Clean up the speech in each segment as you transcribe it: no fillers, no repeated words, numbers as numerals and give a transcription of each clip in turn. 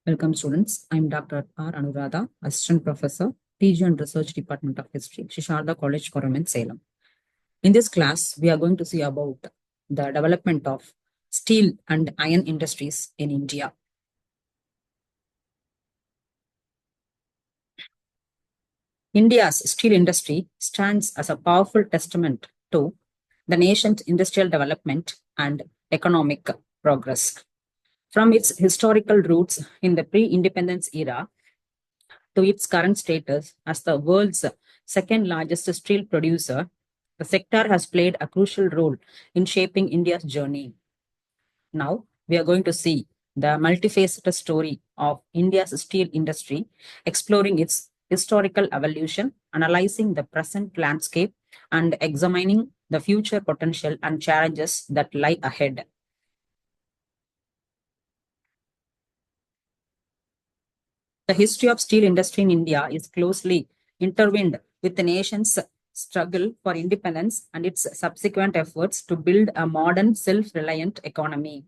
Welcome students. I am Dr. R. Anuradha, Assistant Professor, PG and Research Department of History, Shisharda College, Koram, Salem. In this class, we are going to see about the development of steel and iron industries in India. India's steel industry stands as a powerful testament to the nation's industrial development and economic progress. From its historical roots in the pre-independence era to its current status as the world's second largest steel producer, the sector has played a crucial role in shaping India's journey. Now, we are going to see the multifaceted story of India's steel industry, exploring its historical evolution, analyzing the present landscape, and examining the future potential and challenges that lie ahead. The history of steel industry in India is closely intertwined with the nation's struggle for independence and its subsequent efforts to build a modern, self-reliant economy.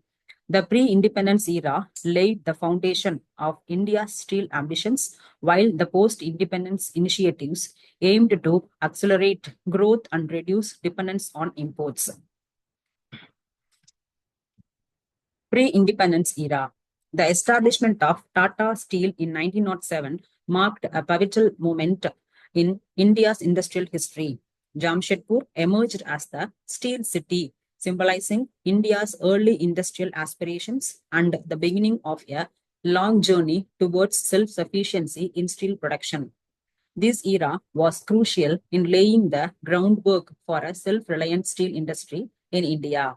The pre-independence era laid the foundation of India's steel ambitions, while the post-independence initiatives aimed to accelerate growth and reduce dependence on imports. Pre-independence era. The establishment of Tata Steel in 1907 marked a pivotal moment in India's industrial history. Jamshedpur emerged as the steel city, symbolizing India's early industrial aspirations and the beginning of a long journey towards self-sufficiency in steel production. This era was crucial in laying the groundwork for a self-reliant steel industry in India.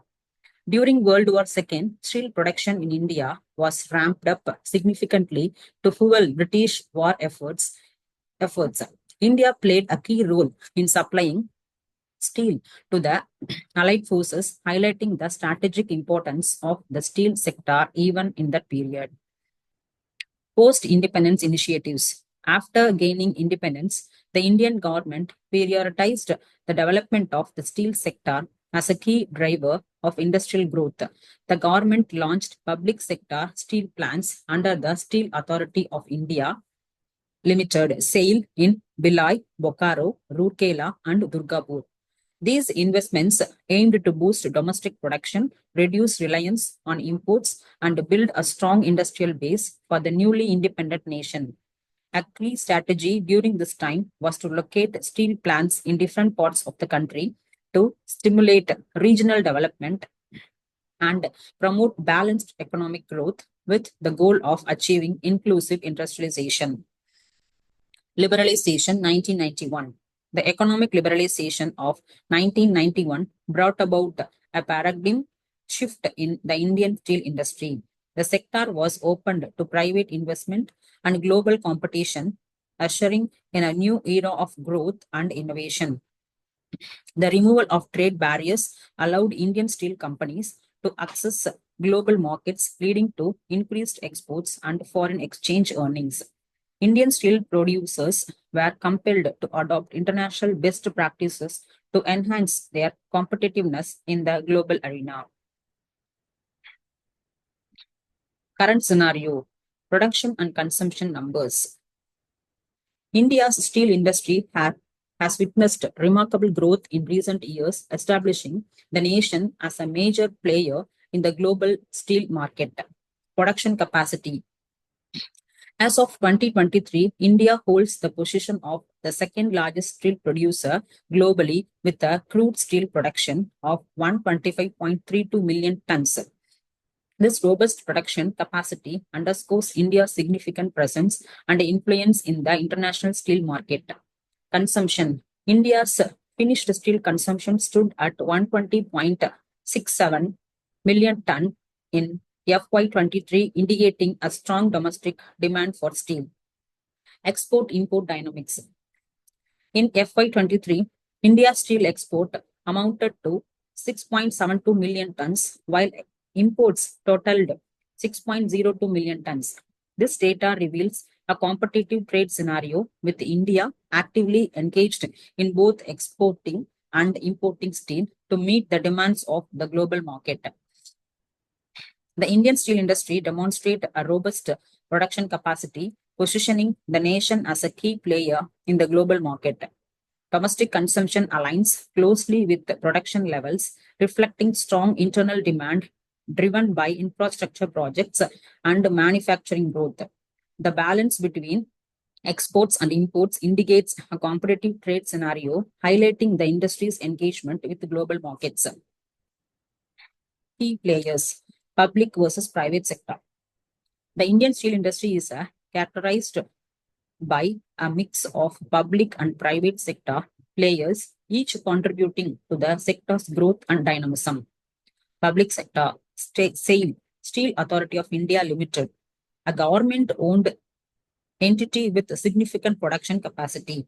During World War II, steel production in India was ramped up significantly to fuel British war efforts. India played a key role in supplying steel to the Allied forces, highlighting the strategic importance of the steel sector even in that period. Post-independence initiatives. After gaining independence, the Indian government prioritized the development of the steel sector as a key driver of industrial growth. The government launched public sector steel plants under the Steel Authority of India Limited, SAIL, in Bhilai, Bokaro, Rourkela, and Durgapur. These investments aimed to boost domestic production, reduce reliance on imports, and build a strong industrial base for the newly independent nation. A key strategy during this time was to locate steel plants in different parts of the country to stimulate regional development and promote balanced economic growth with the goal of achieving inclusive industrialization. Liberalization 1991. The economic liberalization of 1991 brought about a paradigm shift in the Indian steel industry. The sector was opened to private investment and global competition, ushering in a new era of growth and innovation. The removal of trade barriers allowed Indian steel companies to access global markets, leading to increased exports and foreign exchange earnings. Indian steel producers were compelled to adopt international best practices to enhance their competitiveness in the global arena. Current scenario, production and consumption numbers. India's steel industry has witnessed remarkable growth in recent years, establishing the nation as a major player in the global steel market. Production capacity. As of 2023, India holds the position of the second largest steel producer globally with a crude steel production of 125.32 million tons. This robust production capacity underscores India's significant presence and influence in the international steel market. Consumption. India's finished steel consumption stood at 120.67 million ton in FY23, indicating a strong domestic demand for steel. Export-import dynamics. In FY23, India's steel export amounted to 6.72 million tons, while imports totaled 6.02 million tons. This data reveals a competitive trade scenario with India actively engaged in both exporting and importing steel to meet the demands of the global market. The Indian steel industry demonstrates a robust production capacity, positioning the nation as a key player in the global market. Domestic consumption aligns closely with the production levels, reflecting strong internal demand driven by infrastructure projects and manufacturing growth. The balance between exports and imports indicates a competitive trade scenario, highlighting the industry's engagement with global markets. Key players, public versus private sector. The Indian steel industry is characterized by a mix of public and private sector players, each contributing to the sector's growth and dynamism. Public sector, SAIL, Steel Authority of India Limited, a government-owned entity with significant production capacity.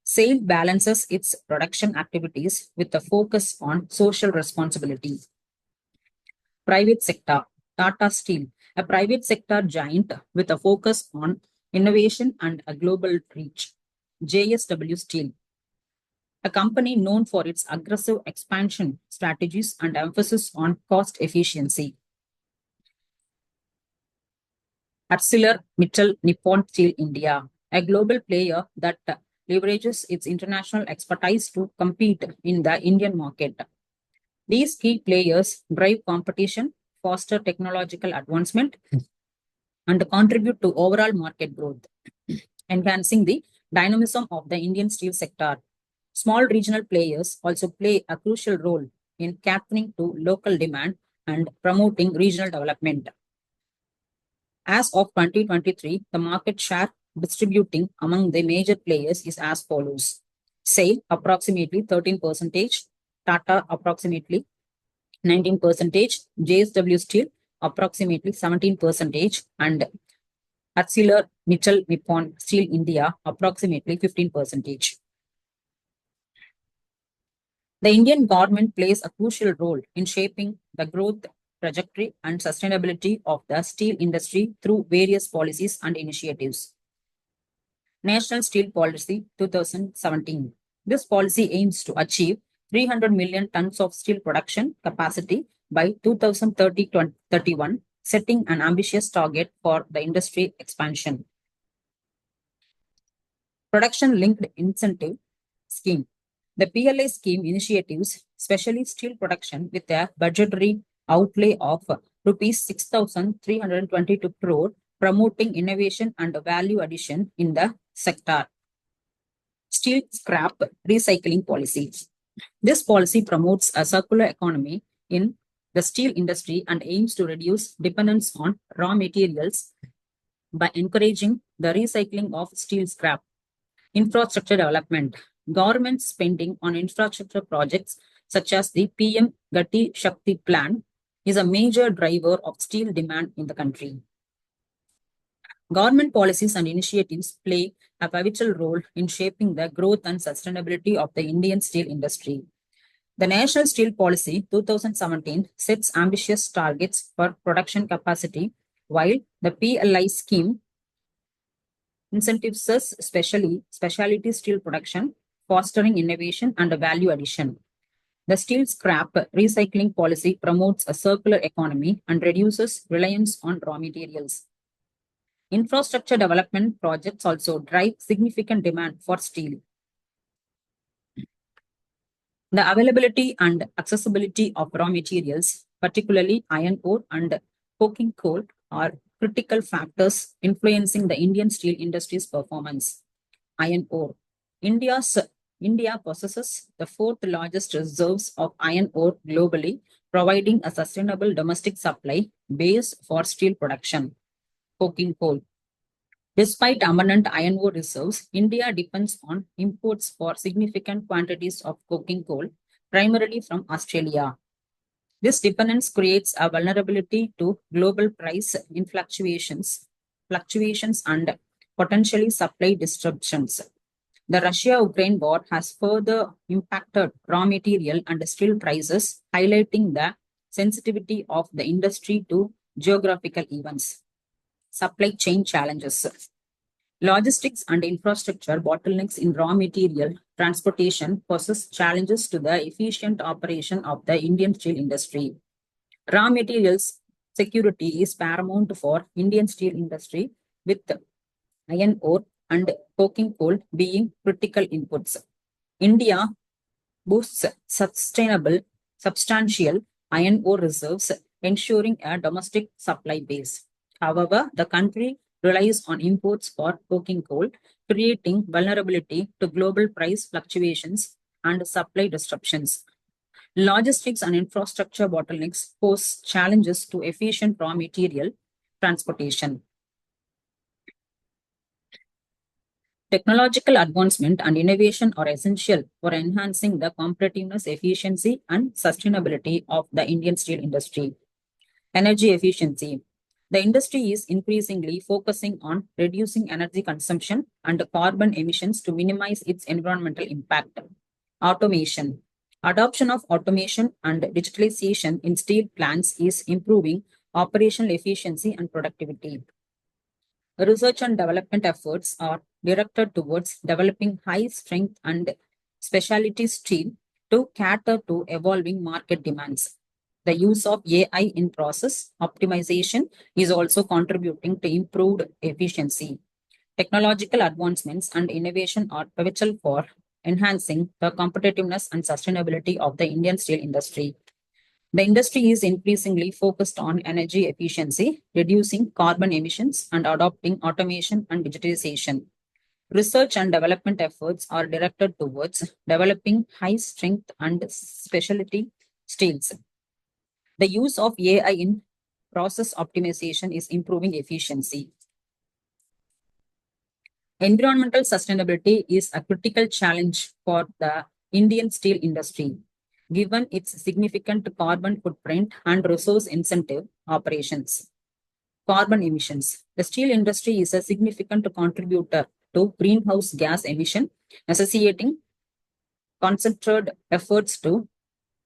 SAIL balances its production activities with a focus on social responsibility. Private sector, Tata Steel, a private sector giant with a focus on innovation and a global reach. JSW Steel, a company known for its aggressive expansion strategies and emphasis on cost efficiency. ArcelorMittal Nippon Steel India, a global player that leverages its international expertise to compete in the Indian market. These key players drive competition, foster technological advancement, and contribute to overall market growth, enhancing the dynamism of the Indian steel sector. Small regional players also play a crucial role in catering to local demand and promoting regional development. As of 2023, the market share distributing among the major players is as follows. SAIL approximately 13%, Tata approximately 19%, JSW Steel approximately 17%, and ArcelorMittal Nippon Steel India approximately 15%. The Indian government plays a crucial role in shaping the growth trajectory and sustainability of the steel industry through various policies and initiatives. National Steel Policy 2017. This policy aims to achieve 300 million tons of steel production capacity by 2030-31, setting an ambitious target for the industry expansion. Production Linked Incentive Scheme. The PLI scheme initiatives, especially steel production, with a budgetary outlay of rupees 6,322 crore, promoting innovation and value addition in the sector. Steel Scrap Recycling Policy. This policy promotes a circular economy in the steel industry and aims to reduce dependence on raw materials by encouraging the recycling of steel scrap. Infrastructure development. Government spending on infrastructure projects such as the PM Gati Shakti Plan is a major driver of steel demand in the country. Government policies and initiatives play a pivotal role in shaping the growth and sustainability of the Indian steel industry. The National Steel Policy 2017 sets ambitious targets for production capacity, while the PLI scheme incentives specialty steel production, fostering innovation and value addition. The steel scrap recycling policy promotes a circular economy and reduces reliance on raw materials. Infrastructure development projects also drive significant demand for steel. The availability and accessibility of raw materials, particularly iron ore and coking coal, are critical factors influencing the Indian steel industry's performance. Iron ore. India possesses the fourth largest reserves of iron ore globally, providing a sustainable domestic supply base for steel production. Coking coal. Despite abundant iron ore reserves, India depends on imports for significant quantities of coking coal, primarily from Australia. This dependence creates a vulnerability to global price fluctuations and potentially supply disruptions. The Russia-Ukraine war has further impacted raw material and steel prices, highlighting the sensitivity of the industry to geographical events. Supply chain challenges. Logistics and infrastructure bottlenecks in raw material transportation poses challenges to the efficient operation of the Indian steel industry. Raw materials security is paramount for Indian steel industry, with iron ore and coking coal being critical inputs. India boasts substantial iron ore reserves, ensuring a domestic supply base. However, the country relies on imports for coking coal, creating vulnerability to global price fluctuations and supply disruptions. Logistics and infrastructure bottlenecks pose challenges to efficient raw material transportation. Technological advancement and innovation are essential for enhancing the competitiveness, efficiency, and sustainability of the Indian steel industry. Energy efficiency. The industry is increasingly focusing on reducing energy consumption and carbon emissions to minimize its environmental impact. Automation. Adoption of automation and digitalization in steel plants is improving operational efficiency and productivity. Research and development efforts are directed towards developing high strength and specialty steel to cater to evolving market demands. The use of AI in process optimization is also contributing to improved efficiency. Technological advancements and innovation are pivotal for enhancing the competitiveness and sustainability of the Indian steel industry. The industry is increasingly focused on energy efficiency, reducing carbon emissions, and adopting automation and digitization. Research and development efforts are directed towards developing high strength and specialty steels. The use of AI in process optimization is improving efficiency. Environmental sustainability is a critical challenge for the Indian steel industry, given its significant carbon footprint and resource intensive operations. Carbon emissions. The steel industry is a significant contributor to greenhouse gas emission, necessitating concentrated efforts to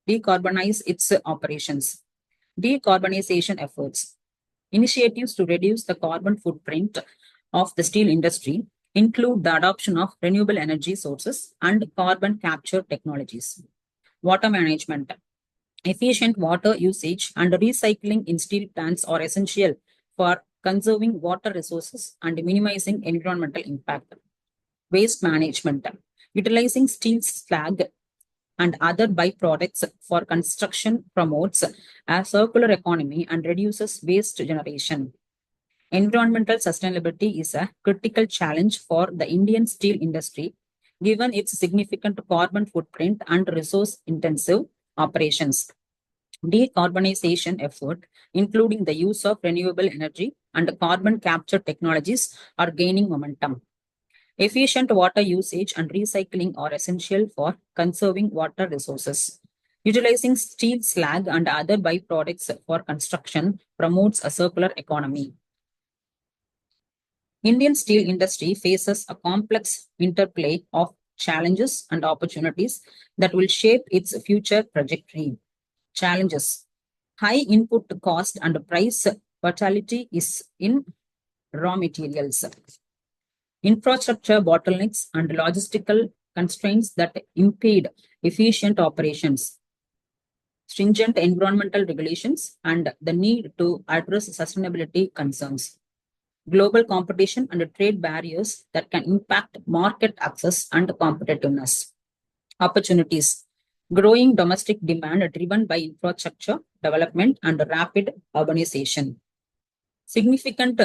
decarbonize its operations. Decarbonization efforts. Initiatives to reduce the carbon footprint of the steel industry include the adoption of renewable energy sources and carbon capture technologies. Water management. Efficient water usage and recycling in steel plants are essential for conserving water resources and minimizing environmental impact. Waste management. Utilizing steel slag and other byproducts for construction promotes a circular economy and reduces waste generation. Environmental sustainability is a critical challenge for the Indian steel industry, given its significant carbon footprint and resource intensive operations. Decarbonization effort, including the use of renewable energy and carbon capture technologies, are gaining momentum. Efficient water usage and recycling are essential for conserving water resources. Utilizing steel slag and other byproducts for construction promotes a circular economy. Indian steel industry faces a complex interplay of challenges and opportunities that will shape its future trajectory. Challenges. High input cost and price volatility is in raw materials. Infrastructure bottlenecks and logistical constraints that impede efficient operations. Stringent environmental regulations and the need to address sustainability concerns. Global competition and trade barriers that can impact market access and competitiveness. Opportunities. Growing domestic demand driven by infrastructure development and rapid urbanization. Significant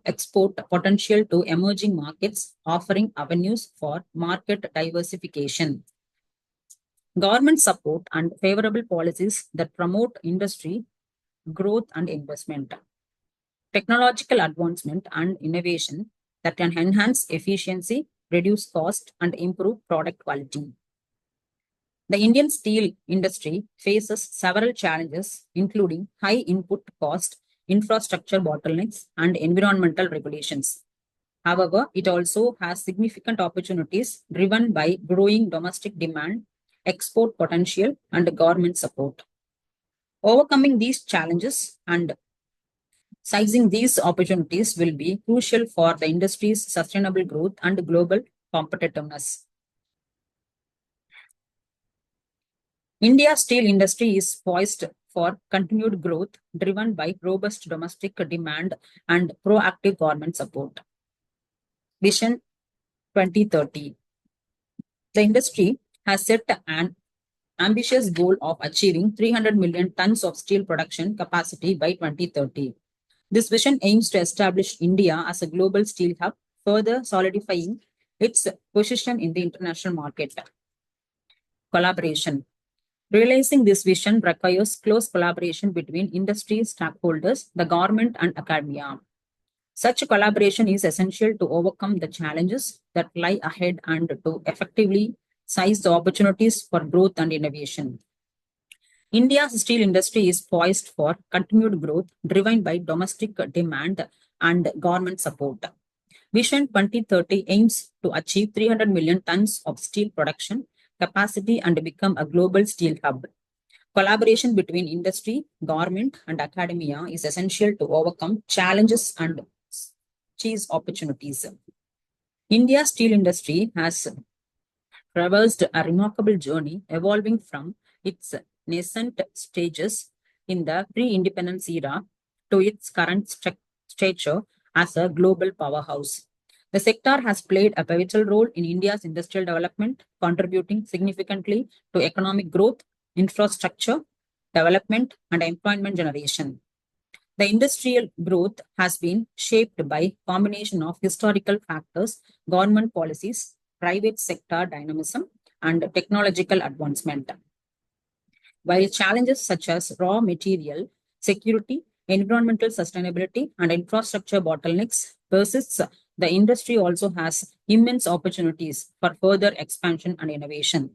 export potential to emerging markets, offering avenues for market diversification. Government support and favorable policies that promote industry growth and investment. Technological advancement and innovation that can enhance efficiency, reduce cost, and improve product quality. The Indian steel industry faces several challenges, including high input cost, infrastructure bottlenecks, and environmental regulations. However, it also has significant opportunities driven by growing domestic demand, export potential, and government support. Overcoming these challenges and seizing these opportunities will be crucial for the industry's sustainable growth and global competitiveness. India's steel industry is poised for continued growth driven by robust domestic demand and proactive government support. Vision 2030. The industry has set an ambitious goal of achieving 300 million tons of steel production capacity by 2030. This vision aims to establish India as a global steel hub, further solidifying its position in the international market. Collaboration. Realizing this vision requires close collaboration between industry stakeholders, the government, and academia. Such collaboration is essential to overcome the challenges that lie ahead and to effectively seize the opportunities for growth and innovation. India's steel industry is poised for continued growth driven by domestic demand and government support. Vision 2030 aims to achieve 300 million tons of steel production capacity and become a global steel hub. Collaboration between industry, government, and academia is essential to overcome challenges and seize opportunities. India's steel industry has traversed a remarkable journey, evolving from its nascent stages in the pre-independence era to its current stature as a global powerhouse. The sector has played a pivotal role in India's industrial development, contributing significantly to economic growth, infrastructure development, and employment generation. The industrial growth has been shaped by a combination of historical factors, government policies, private sector dynamism, and technological advancement. While challenges such as raw material security, environmental sustainability, and infrastructure bottlenecks persists, the industry also has immense opportunities for further expansion and innovation.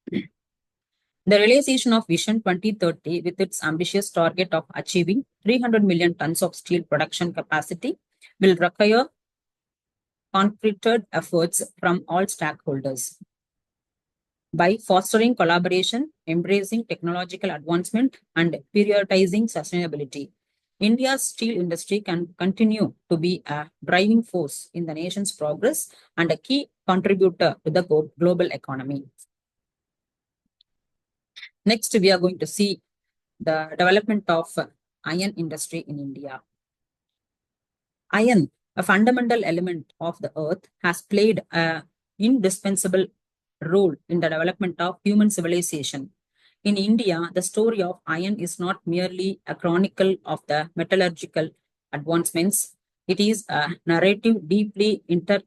The realization of Vision 2030, with its ambitious target of achieving 300 million tons of steel production capacity, will require concerted efforts from all stakeholders. By fostering collaboration, embracing technological advancement, and prioritizing sustainability, India's steel industry can continue to be a driving force in the nation's progress and a key contributor to the global economy. Next, we are going to see the development of iron industry in India. Iron, a fundamental element of the earth, has played an indispensable role in the development of human civilization. In India, the story of iron is not merely a chronicle of the metallurgical advancements. It is a narrative deeply intertwined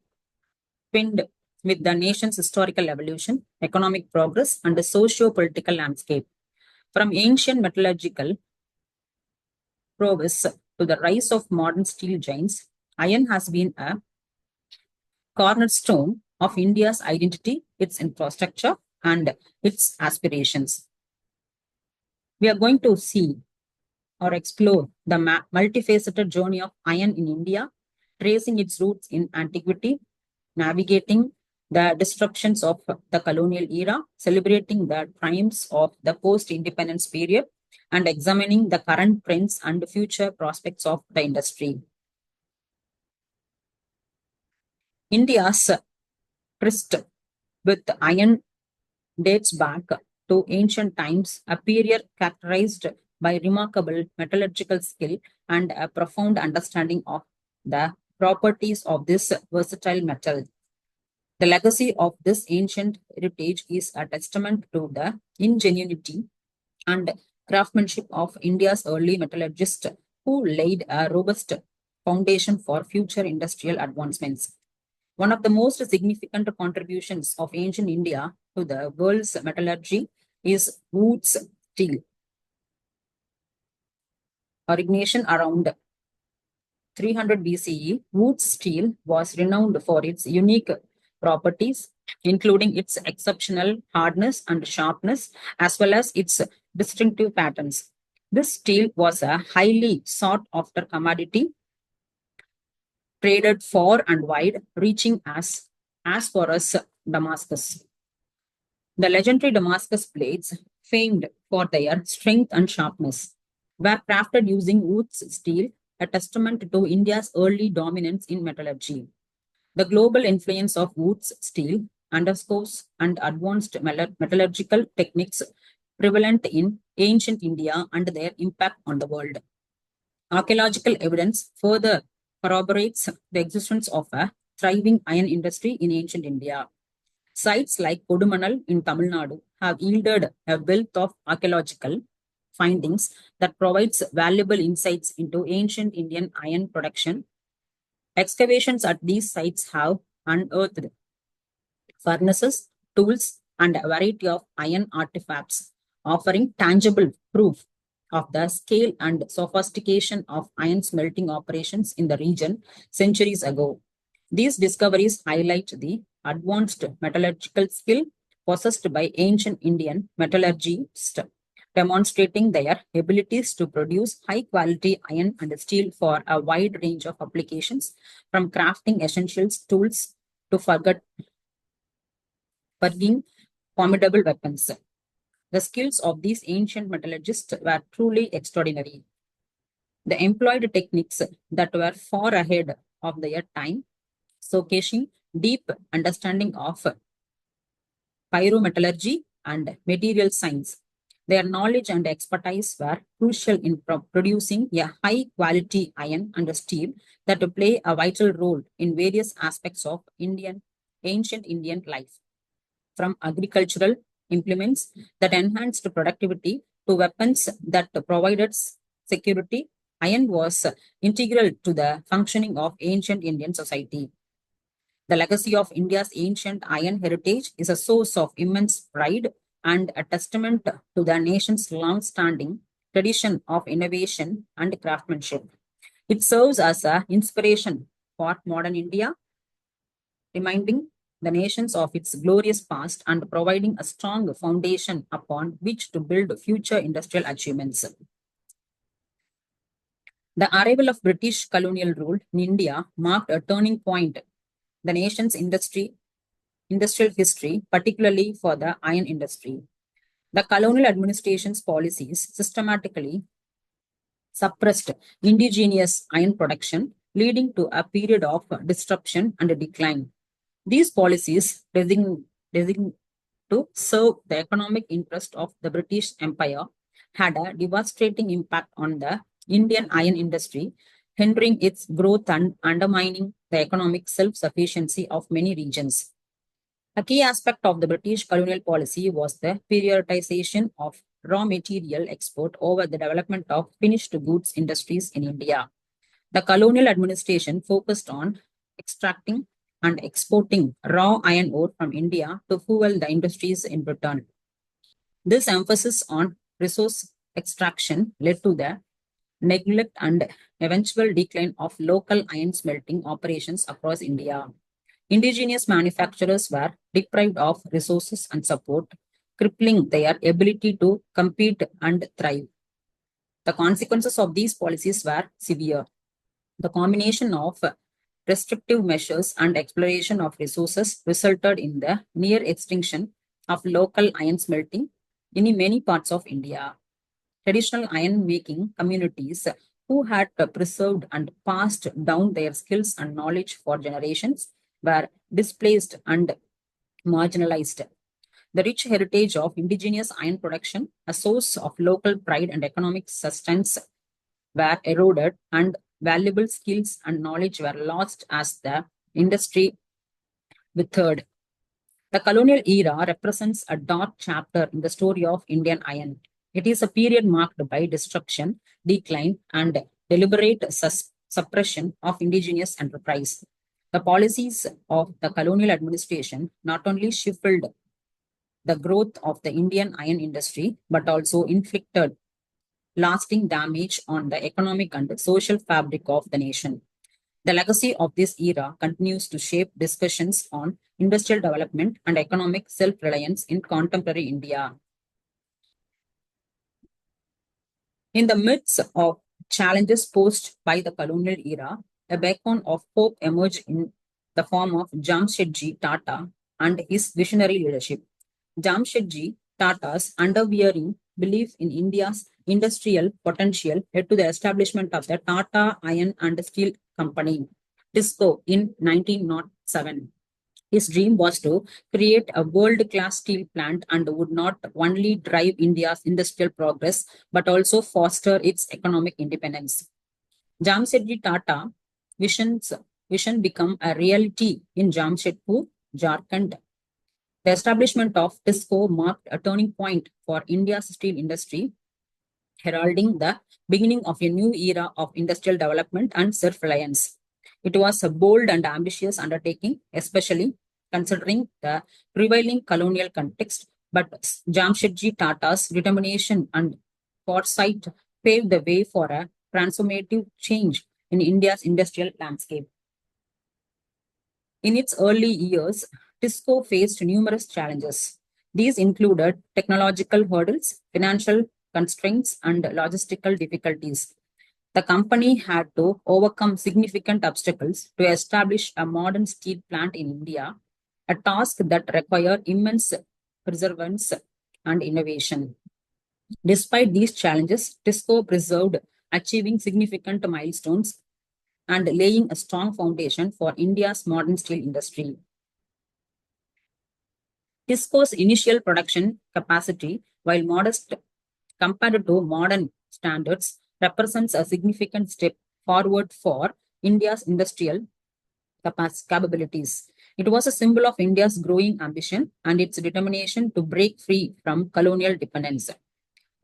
with the nation's historical evolution, economic progress, and the socio-political landscape. From ancient metallurgical prowess to the rise of modern steel giants, iron has been a cornerstone of India's identity, its infrastructure, and its aspirations. We are going to see or explore the multifaceted journey of iron in India, tracing its roots in antiquity, navigating the disruptions of the colonial era, celebrating the triumphs of the post-independence period, and examining the current trends and future prospects of the industry. India's tryst with iron dates back to ancient times, a period characterized by remarkable metallurgical skill and a profound understanding of the properties of this versatile metal. The legacy of this ancient heritage is a testament to the ingenuity and craftsmanship of India's early metallurgists who laid a robust foundation for future industrial advancements. One of the most significant contributions of ancient India to the world's metallurgy is Wood's steel. Origination around 300 BCE, Wood's steel was renowned for its unique properties, including its exceptional hardness and sharpness, as well as its distinctive patterns. This steel was a highly sought after commodity, traded far and wide, reaching as far as Damascus. The legendary Damascus blades, famed for their strength and sharpness, were crafted using Wood's steel, a testament to India's early dominance in metallurgy. The global influence of Wood's steel underscores and advanced metallurgical techniques prevalent in ancient India and their impact on the world. Archaeological evidence further corroborates the existence of a thriving iron industry in ancient India. Sites like Kodumanal in Tamil Nadu have yielded a wealth of archaeological findings that provides valuable insights into ancient Indian iron production. Excavations at these sites have unearthed furnaces, tools, and a variety of iron artifacts, offering tangible proof of the scale and sophistication of iron smelting operations in the region centuries ago. These discoveries highlight the advanced metallurgical skill possessed by ancient Indian metallurgists, demonstrating their abilities to produce high quality iron and steel for a wide range of applications, from crafting essentials tools to forging formidable weapons. The skills of these ancient metallurgists were truly extraordinary. They employed techniques that were far ahead of their time, showcasing deep understanding of pyrometallurgy and material science. Their knowledge and expertise were crucial in producing a high quality iron and steel that play a vital role in various aspects of ancient Indian life, from agricultural implements that enhanced productivity to weapons that provided security. Iron was integral to the functioning of ancient Indian society. The legacy of India's ancient iron heritage is a source of immense pride and a testament to the nation's long-standing tradition of innovation and craftsmanship. It serves as an inspiration for modern India, reminding the nations of its glorious past and providing a strong foundation upon which to build future industrial achievements. The arrival of British colonial rule in India marked a turning point the nation's industrial history, particularly for the iron industry. The colonial administration's policies systematically suppressed indigenous iron production, leading to a period of disruption and decline. These policies, designed to serve the economic interest of the British Empire, had a devastating impact on the Indian iron industry, hindering its growth and undermining the economic self-sufficiency of many regions. A key aspect of the British colonial policy was the prioritization of raw material export over the development of finished goods industries in India. The colonial administration focused on extracting and exporting raw iron ore from India to fuel the industries in Britain. This emphasis on resource extraction led to the neglect and eventual decline of local iron smelting operations across India. Indigenous manufacturers were deprived of resources and support, crippling their ability to compete and thrive. The consequences of these policies were severe. The combination of restrictive measures and exploration of resources resulted in the near extinction of local iron smelting in many parts of India. Traditional iron making communities who had preserved and passed down their skills and knowledge for generations were displaced and marginalized. The rich heritage of indigenous iron production, a source of local pride and economic sustenance, were eroded, and valuable skills and knowledge were lost as the industry withered. The colonial era represents a dark chapter in the story of Indian iron. It is a period marked by destruction, decline, and deliberate suppression of indigenous enterprise. The policies of the colonial administration not only stifled the growth of the Indian iron industry, but also inflicted lasting damage on the economic and social fabric of the nation. The legacy of this era continues to shape discussions on industrial development and economic self-reliance in contemporary India. In the midst of challenges posed by the colonial era, a beacon of hope emerged in the form of Jamshedji Tata and his visionary leadership. Jamshedji Tata's unwavering belief in India's industrial potential led to the establishment of the Tata Iron and Steel Company, TISCO, in 1907. His dream was to create a world-class steel plant and would not only drive India's industrial progress, but also foster its economic independence. Jamshedji Tata visions, vision become a reality in Jamshedpur, Jharkhand. The establishment of TISCO marked a turning point for India's steel industry, heralding the beginning of a new era of industrial development and self-reliance. It was a bold and ambitious undertaking, especially considering the prevailing colonial context, but Jamshedji Tata's determination and foresight paved the way for a transformative change in India's industrial landscape. In its early years, TISCO faced numerous challenges. These included technological hurdles, financial constraints, and logistical difficulties. The company had to overcome significant obstacles to establish a modern steel plant in India, a task that required immense perseverance and innovation. Despite these challenges, TISCO preserved achieving significant milestones and laying a strong foundation for India's modern steel industry. TISCO's initial production capacity, while modest compared to modern standards, represents a significant step forward for India's industrial capabilities. It was a symbol of India's growing ambition and its determination to break free from colonial dependence.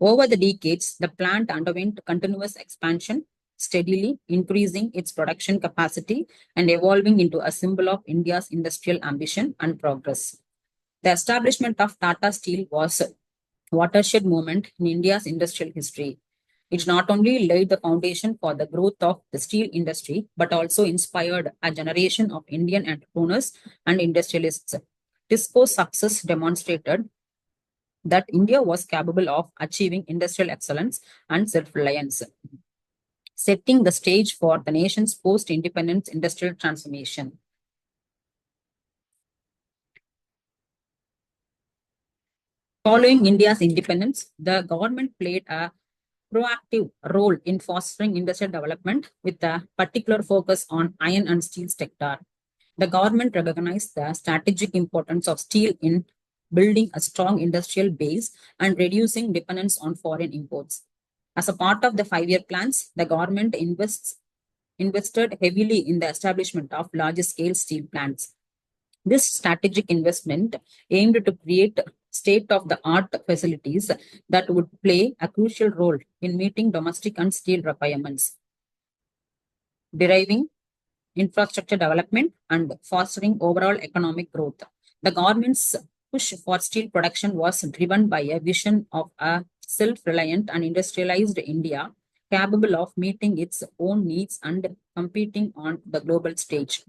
Over the decades, the plant underwent continuous expansion, steadily increasing its production capacity and evolving into a symbol of India's industrial ambition and progress. The establishment of Tata Steel was a watershed moment in India's industrial history. It not only laid the foundation for the growth of the steel industry, but also inspired a generation of Indian entrepreneurs and industrialists. TISCO's success demonstrated that India was capable of achieving industrial excellence and self-reliance, setting the stage for the nation's post-independence industrial transformation. Following India's independence, the government played a proactive role in fostering industrial development with a particular focus on iron and steel sector. The government recognized the strategic importance of steel in building a strong industrial base and reducing dependence on foreign imports. As a part of the 5-year plans, the government invested heavily in the establishment of large-scale steel plants. This strategic investment aimed to create state-of-the-art facilities that would play a crucial role in meeting domestic and steel requirements, deriving infrastructure development, and fostering overall economic growth. The government's push for steel production was driven by a vision of a self-reliant and industrialized India capable of meeting its own needs and competing on the global stage.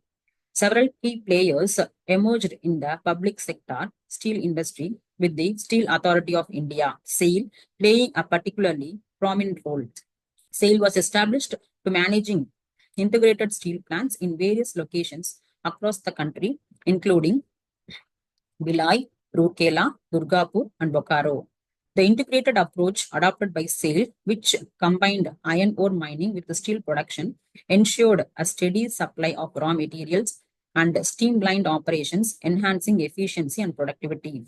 Several key players emerged in the public sector steel industry, with the Steel Authority of India, SAIL, playing a particularly prominent role. SAIL was established to managing integrated steel plants in various locations across the country, including Bhilai, Rourkela, Durgapur, and Bokaro. The integrated approach adopted by SAIL, which combined iron ore mining with the steel production, ensured a steady supply of raw materials and streamlined operations, enhancing efficiency and productivity.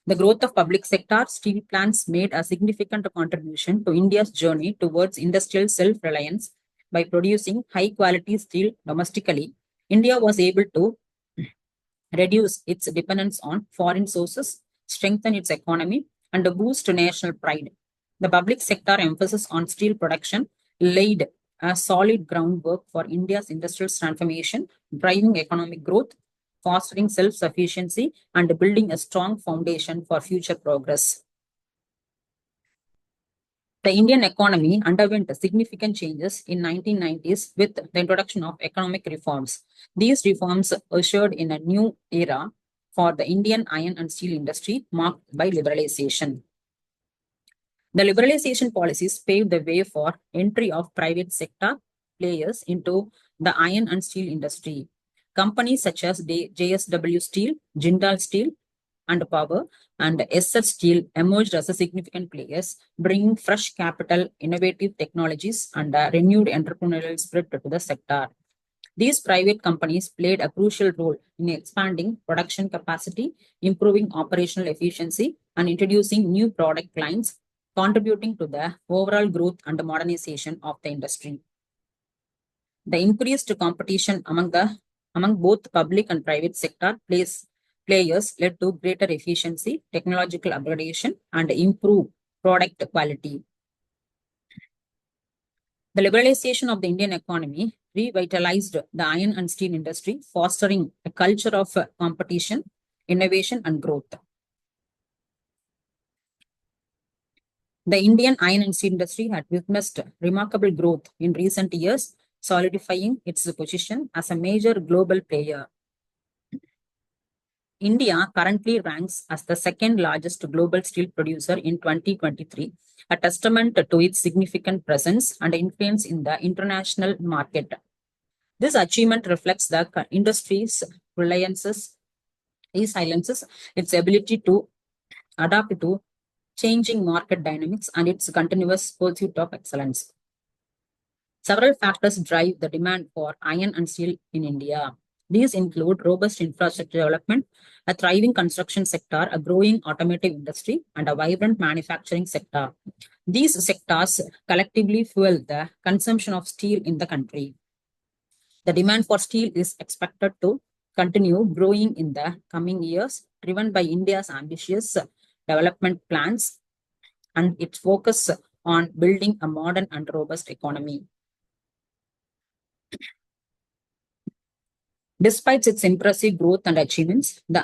The growth of public sector steel plants made a significant contribution to India's journey towards industrial self-reliance. By producing high-quality steel domestically, India was able to reduce its dependence on foreign sources, strengthen its economy, and boost national pride. The public sector emphasis on steel production laid a solid groundwork for India's industrial transformation, driving economic growth, fostering self-sufficiency, and building a strong foundation for future progress. The Indian economy underwent significant changes in 1990s with the introduction of economic reforms. These reforms ushered in a new era for the Indian iron and steel industry marked by liberalization. The liberalization policies paved the way for entry of private sector players into the iron and steel industry. Companies such as JSW Steel, Jindal Steel, and Power, and SS Steel emerged as a significant players, bringing fresh capital, innovative technologies, and a renewed entrepreneurial spirit to the sector. These private companies played a crucial role in expanding production capacity, improving operational efficiency, and introducing new product lines, contributing to the overall growth and modernization of the industry. The increased competition among both public and private sector players led to greater efficiency, technological upgradation, and improved product quality. The liberalization of the Indian economy revitalized the iron and steel industry, fostering a culture of competition, innovation, and growth. The Indian iron and steel industry had witnessed remarkable growth in recent years, solidifying its position as a major global player. India currently ranks as the second largest global steel producer in 2023, a testament to its significant presence and influence in the international market. This achievement reflects the industry's resilience, its ability to adapt to changing market dynamics, and its continuous pursuit of excellence. Several factors drive the demand for iron and steel in India. These include robust infrastructure development, a thriving construction sector, a growing automotive industry, and a vibrant manufacturing sector. These sectors collectively fuel the consumption of steel in the country. The demand for steel is expected to continue growing in the coming years, driven by India's ambitious development plans and its focus on building a modern and robust economy. Despite its impressive growth and achievements, the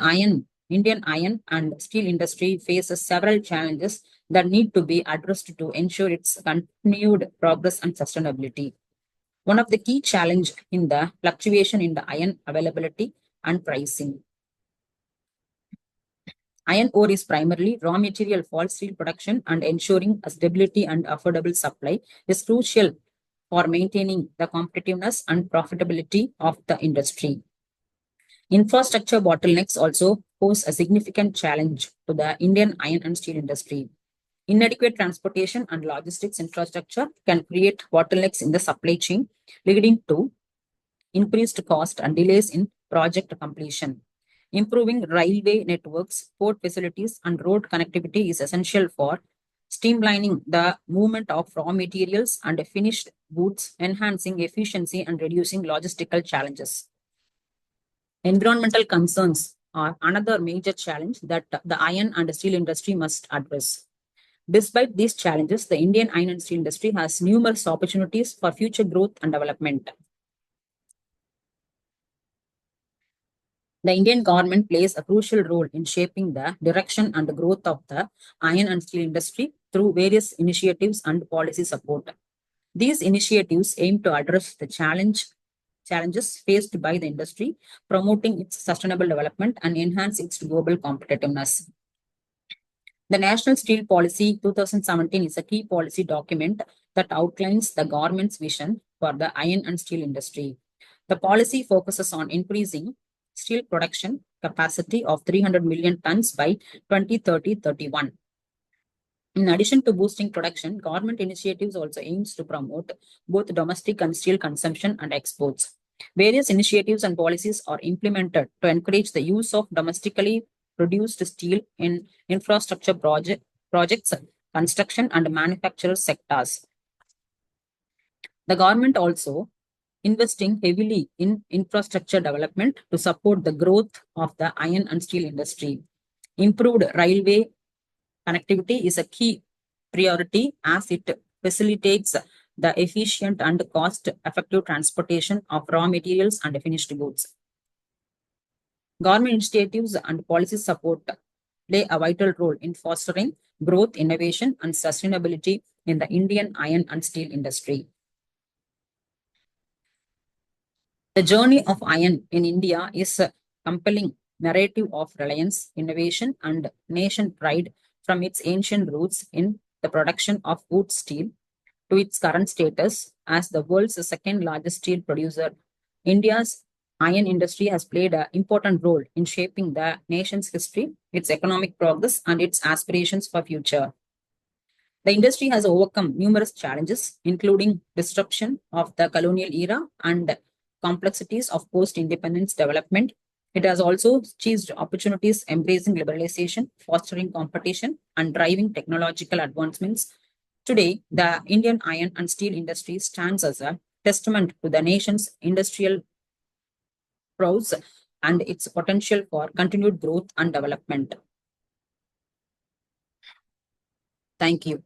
Indian iron and steel industry faces several challenges that need to be addressed to ensure its continued progress and sustainability. One of the key challenges in the fluctuation in the iron availability and pricing. Iron ore is primarily raw material for steel production, and ensuring a stability and affordable supply is crucial for maintaining the competitiveness and profitability of the industry. Infrastructure bottlenecks also pose a significant challenge to the Indian iron and steel industry. Inadequate transportation and logistics infrastructure can create bottlenecks in the supply chain, leading to increased cost and delays in project completion. Improving railway networks, port facilities, and road connectivity is essential for streamlining the movement of raw materials and finished goods, enhancing efficiency and reducing logistical challenges. Environmental concerns are another major challenge that the iron and steel industry must address. Despite these challenges, the Indian iron and steel industry has numerous opportunities for future growth and development. The Indian government plays a crucial role in shaping the direction and the growth of the iron and steel industry through various initiatives and policy support. These initiatives aim to address the challenges faced by the industry, promoting its sustainable development and enhance its global competitiveness. The National Steel Policy 2017 is a key policy document that outlines the government's vision for the iron and steel industry. The policy focuses on increasing steel production capacity of 300 million tons by 2030-31. In addition to boosting production, government initiatives also aims to promote both domestic and steel consumption and exports. Various initiatives and policies are implemented to encourage the use of domestically produced steel in infrastructure projects, construction, and manufacturing sectors. The government also investing heavily in infrastructure development to support the growth of the iron and steel industry. Improved railway connectivity is a key priority as it facilitates the efficient and cost-effective transportation of raw materials and finished goods. Government initiatives and policy support play a vital role in fostering growth, innovation, and sustainability in the Indian iron and steel industry. The journey of iron in India is a compelling narrative of reliance, innovation, and nation pride from its ancient roots in the production of wood steel to its current status as the world's second largest steel producer. India's iron industry has played an important role in shaping the nation's history, its economic progress, and its aspirations for future. The industry has overcome numerous challenges, including disruption of the colonial era and complexities of post-independence development. It has also seized opportunities, embracing liberalization, fostering competition, and driving technological advancements. Today, the Indian iron and steel industry stands as a testament to the nation's industrial prowess and its potential for continued growth and development. Thank you.